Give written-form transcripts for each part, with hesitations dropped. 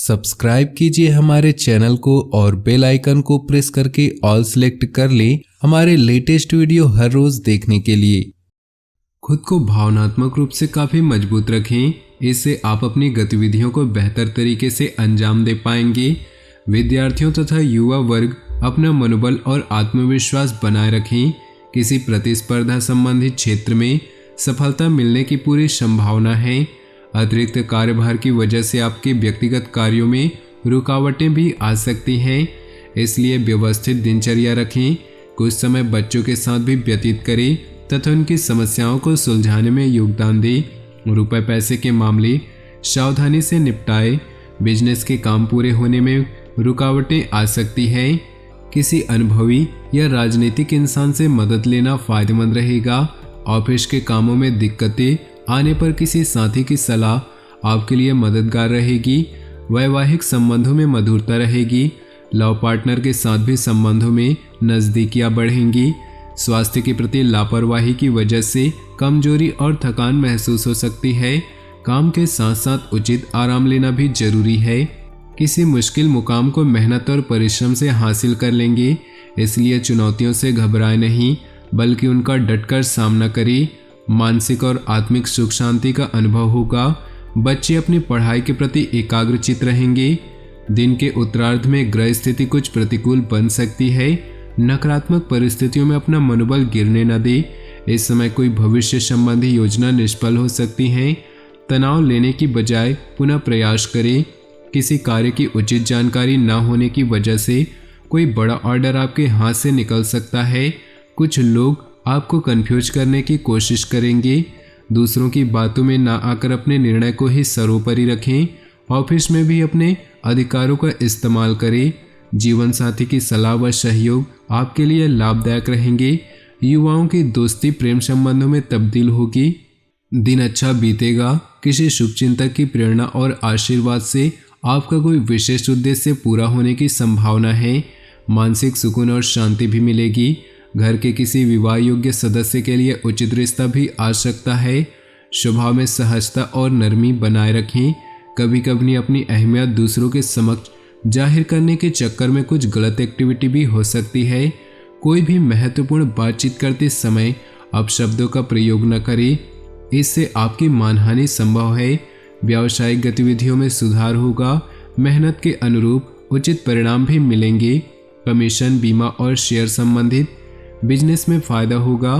Subscribe कीजिए हमारे channel को और बेल आइकन को प्रेस करके ऑल सेलेक्ट कर लें हमारे लेटेस्ट वीडियो हर रोज देखने के लिए। खुद को भावनात्मक रूप से काफ़ी मजबूत रखें, इससे आप अपनी गतिविधियों को बेहतर तरीके से अंजाम दे पाएंगे। विद्यार्थियों तथा युवा वर्ग अपना मनोबल और आत्मविश्वास बनाए रखें। किसी प्रतिस्पर्धा संबंधी क्षेत्र में सफलता मिलने की पूरी संभावना है। अतिरिक्त कार्यभार की वजह से आपके व्यक्तिगत कार्यों में रुकावटें भी आ सकती हैं, इसलिए व्यवस्थित दिनचर्या रखें। कुछ समय बच्चों के साथ भी व्यतीत करें तथा उनकी समस्याओं को सुलझाने में योगदान दें। रुपए पैसे के मामले सावधानी से निपटाएं। बिजनेस के काम पूरे होने में रुकावटें आ सकती हैं। किसी अनुभवी या राजनीतिक इंसान से मदद लेना फायदेमंद रहेगा। ऑफिस के कामों में दिक्कतें आने पर किसी साथी की सलाह आपके लिए मददगार रहेगी। वैवाहिक संबंधों में मधुरता रहेगी। लव पार्टनर के साथ भी संबंधों में नज़दीकियां बढ़ेंगी। स्वास्थ्य के प्रति लापरवाही की वजह से कमजोरी और थकान महसूस हो सकती है। काम के साथ साथ उचित आराम लेना भी जरूरी है। किसी मुश्किल मुकाम को मेहनत और परिश्रम से हासिल कर लेंगे, इसलिए चुनौतियों से घबराएं नहीं बल्कि उनका डटकर सामना करें। मानसिक और आत्मिक सुख शांति का अनुभव होगा। बच्चे अपनी पढ़ाई के प्रति एकाग्रचित रहेंगे। दिन के उत्तरार्ध में ग्रह स्थिति कुछ प्रतिकूल बन सकती है। नकारात्मक परिस्थितियों में अपना मनोबल गिरने न दे। इस समय कोई भविष्य संबंधी योजना निष्फल हो सकती है। तनाव लेने की बजाय पुनः प्रयास करें। किसी कार्य की उचित जानकारी न होने की वजह से कोई बड़ा ऑर्डर आपके हाथ से निकल सकता है। कुछ लोग आपको कंफ्यूज करने की कोशिश करेंगे। दूसरों की बातों में ना आकर अपने निर्णय को ही सर्वोपरि रखें। ऑफिस में भी अपने अधिकारों का इस्तेमाल करें। जीवन साथी की सलाह व सहयोग आपके लिए लाभदायक रहेंगे। युवाओं की दोस्ती प्रेम संबंधों में तब्दील होगी। दिन अच्छा बीतेगा। किसी शुभचिंतक की प्रेरणा और आशीर्वाद से आपका कोई विशेष उद्देश्य पूरा होने की संभावना है। मानसिक सुकून और शांति भी मिलेगी। घर के किसी विवाह योग्य सदस्य के लिए उचित रिश्ता भी आ सकता है। स्वभाव में सहजता और नरमी बनाए रखें। कभी कभी अपनी अहमियत दूसरों के समक्ष जाहिर करने के चक्कर में कुछ गलत एक्टिविटी भी हो सकती है। कोई भी महत्वपूर्ण बातचीत करते समय अपशब्दों का प्रयोग न करें, इससे आपकी मानहानि संभव है। व्यावसायिक गतिविधियों में सुधार होगा। मेहनत के अनुरूप उचित परिणाम भी मिलेंगे। कमीशन, बीमा और शेयर संबंधित बिजनेस में फायदा होगा।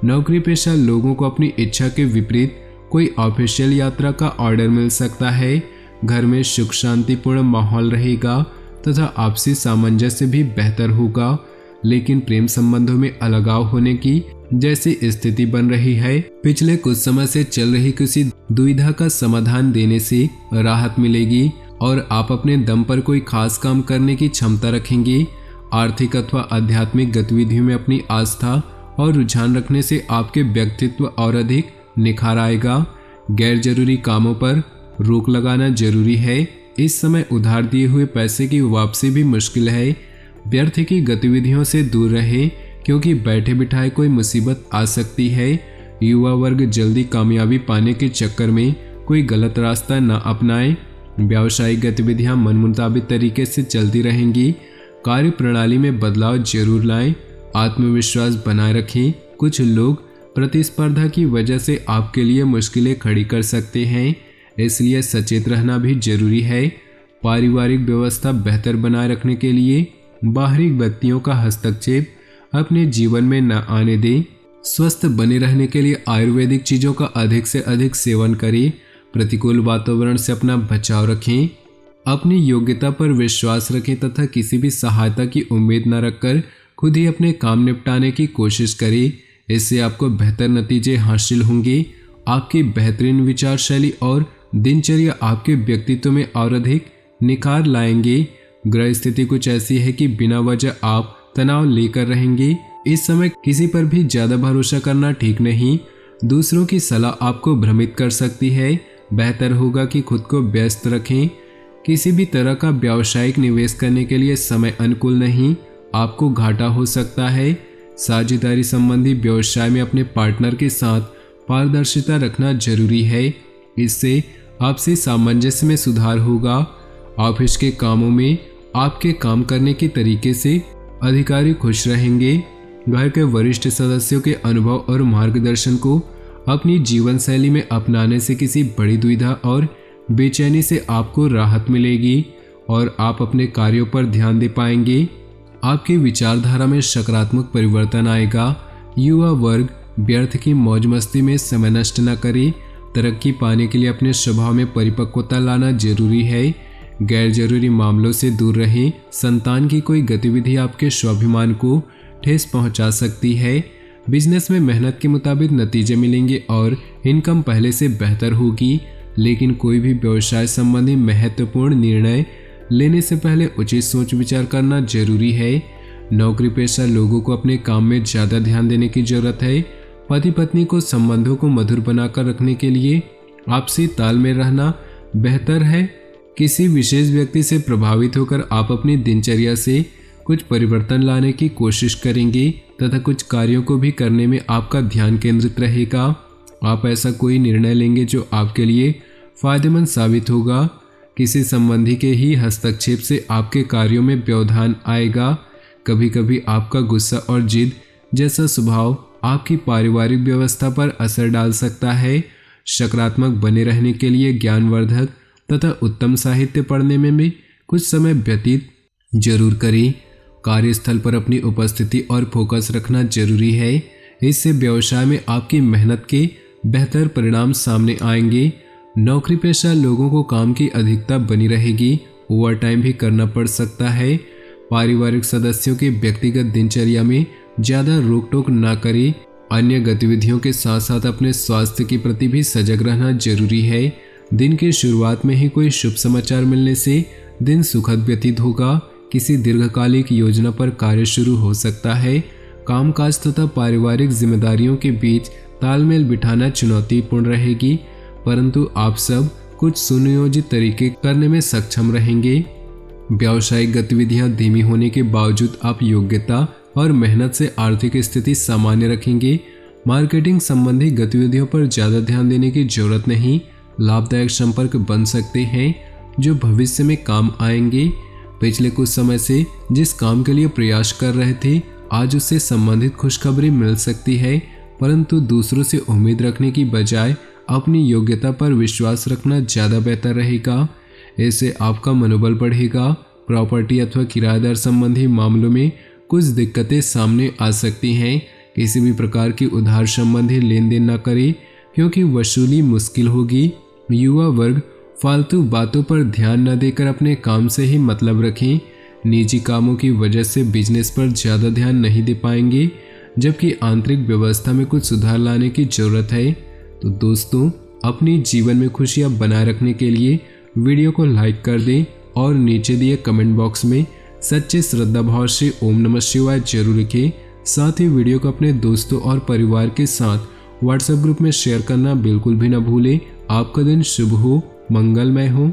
नौकरी पेशा लोगों को अपनी इच्छा के विपरीत कोई ऑफिशियल यात्रा का ऑर्डर मिल सकता है। घर में सुख शांतिपूर्ण माहौल रहेगा तथा आपसी सामंजस्य भी बेहतर होगा, लेकिन प्रेम संबंधों में अलगाव होने की जैसी स्थिति बन रही है। पिछले कुछ समय से चल रही किसी दुविधा का समाधान देने से राहत मिलेगी और आप अपने दम पर कोई खास काम करने की क्षमता रखेंगे। आर्थिक अथवा आध्यात्मिक गतिविधियों में अपनी आस्था और रुझान रखने से आपके व्यक्तित्व और अधिक निखार आएगा। गैर जरूरी कामों पर रोक लगाना जरूरी है। इस समय उधार दिए हुए पैसे की वापसी भी मुश्किल है। व्यर्थ की गतिविधियों से दूर रहें क्योंकि बैठे बिठाए कोई मुसीबत आ सकती है। युवा वर्ग जल्दी कामयाबी पाने के चक्कर में कोई गलत रास्ता न अपनाएं। व्यावसायिक गतिविधियां मन मुताबिक तरीके से चलती रहेंगी। कार्य प्रणाली में बदलाव जरूर लाएं। आत्मविश्वास बनाए रखें। कुछ लोग प्रतिस्पर्धा की वजह से आपके लिए मुश्किलें खड़ी कर सकते हैं, इसलिए सचेत रहना भी जरूरी है। पारिवारिक व्यवस्था बेहतर बनाए रखने के लिए बाहरी व्यक्तियों का हस्तक्षेप अपने जीवन में न आने दें। स्वस्थ बने रहने के लिए आयुर्वेदिक चीज़ों का अधिक से अधिक सेवन करें। प्रतिकूल वातावरण से अपना बचाव रखें। अपनी योग्यता पर विश्वास रखें तथा किसी भी सहायता की उम्मीद न रखकर खुद ही अपने काम निपटाने की कोशिश करें। इससे आपको बेहतर नतीजे हासिल होंगे। आपकी बेहतरीन विचार शैली और दिनचर्या आपके व्यक्तित्व में और अधिक निखार लाएंगे। ग्रह स्थिति कुछ ऐसी है कि बिना वजह आप तनाव लेकर रहेंगे। इस समय किसी पर भी ज्यादा भरोसा करना ठीक नहीं। दूसरों की सलाह आपको भ्रमित कर सकती है। बेहतर होगा कि खुद को व्यस्त रखें। किसी भी तरह का व्यावसायिक निवेश करने के लिए समय अनुकूल नहीं, आपको घाटा हो सकता है। साझेदारी संबंधी व्यवसाय में अपने पार्टनर के साथ पारदर्शिता रखना जरूरी है। इससे आपसी सामंजस्य में सुधार होगा। ऑफिस के कामों में आपके काम करने के तरीके से अधिकारी खुश रहेंगे। घर के वरिष्ठ सदस्यों के अनुभव और मार्गदर्शन को अपनी जीवन शैली में अपनाने से किसी बड़ी दुविधा और बेचैनी से आपको राहत मिलेगी और आप अपने कार्यों पर ध्यान दे पाएंगे। आपकी विचारधारा में सकारात्मक परिवर्तन आएगा। युवा वर्ग व्यर्थ की मौज मस्ती में समय नष्ट न करे। तरक्की पाने के लिए अपने स्वभाव में परिपक्वता लाना जरूरी है। गैर जरूरी मामलों से दूर रहें। संतान की कोई गतिविधि आपके स्वाभिमान को ठेस पहुंचा सकती है। बिजनेस में मेहनत के मुताबिक नतीजे मिलेंगे और इनकम पहले से बेहतर होगी, लेकिन कोई भी व्यवसाय संबंधी महत्वपूर्ण निर्णय लेने से पहले उचित सोच विचार करना जरूरी है। नौकरी पेशा लोगों को अपने काम में ज़्यादा ध्यान देने की जरूरत है। पति पत्नी को संबंधों को मधुर बनाकर रखने के लिए आपसी तालमेल रहना बेहतर है। किसी विशेष व्यक्ति से प्रभावित होकर आप अपनी दिनचर्या से कुछ परिवर्तन लाने की कोशिश करेंगे तथा कुछ कार्यों को भी करने में आपका ध्यान केंद्रित रहेगा। आप ऐसा कोई निर्णय लेंगे जो आपके लिए फायदेमंद साबित होगा। किसी संबंधी के ही हस्तक्षेप से आपके कार्यों में व्यवधान आएगा। कभी कभी आपका गुस्सा और जिद जैसा स्वभाव आपकी पारिवारिक व्यवस्था पर असर डाल सकता है। सकारात्मक बने रहने के लिए ज्ञानवर्धक तथा उत्तम साहित्य पढ़ने में भी कुछ समय व्यतीत जरूर करें। कार्यस्थल पर अपनी उपस्थिति और फोकस रखना जरूरी है। इससे व्यवसाय में आपकी मेहनत के बेहतर परिणाम सामने आएंगे। नौकरी पेशा लोगों को काम की अधिकता बनी रहेगी। ओवरटाइम भी करना पड़ सकता है। पारिवारिक सदस्यों के व्यक्तिगत दिनचर्या में ज़्यादा रोक टोक न करें। अन्य गतिविधियों के साथ साथ अपने स्वास्थ्य के प्रति भी सजग रहना जरूरी है। दिन की शुरुआत में ही कोई शुभ समाचार मिलने से दिन सुखद व्यतीत होगा। किसी दीर्घकालिक योजना पर कार्य शुरू हो सकता है। कामकाज तथा पारिवारिक जिम्मेदारियों के बीच तालमेल बिठाना चुनौतीपूर्ण रहेगी, परंतु आप सब कुछ सुनियोजित तरीके करने में सक्षम रहेंगे। व्यावसायिक गतिविधियां धीमी होने के बावजूद आप योग्यता और मेहनत से आर्थिक स्थिति सामान्य रखेंगे। मार्केटिंग संबंधी गतिविधियों पर ज़्यादा ध्यान देने की जरूरत नहीं। लाभदायक संपर्क बन सकते हैं जो भविष्य में काम आएंगे। पिछले कुछ समय से जिस काम के लिए प्रयास कर रहे थे, आज उससे संबंधित खुशखबरी मिल सकती है, परंतु दूसरों से उम्मीद रखने की बजाय अपनी योग्यता पर विश्वास रखना ज़्यादा बेहतर रहेगा। इससे आपका मनोबल बढ़ेगा। प्रॉपर्टी अथवा किराएदार संबंधी मामलों में कुछ दिक्कतें सामने आ सकती हैं। किसी भी प्रकार की उधार संबंधी लेन देन न करें, क्योंकि वसूली मुश्किल होगी। युवा वर्ग फालतू बातों पर ध्यान न देकर अपने काम से ही मतलब रखें। निजी कामों की वजह से बिजनेस पर ज़्यादा ध्यान नहीं दे पाएंगे, जबकि आंतरिक व्यवस्था में कुछ सुधार लाने की जरूरत है। तो दोस्तों, अपनी जीवन में खुशियाँ बनाए रखने के लिए वीडियो को लाइक कर दें और नीचे दिए कमेंट बॉक्स में सच्चे श्रद्धा भाव से ओम नमः शिवाय जरूर लिखें। साथ ही वीडियो को अपने दोस्तों और परिवार के साथ व्हाट्सएप ग्रुप में शेयर करना बिल्कुल भी न भूलें। आपका दिन शुभ हो, मंगलमय हो।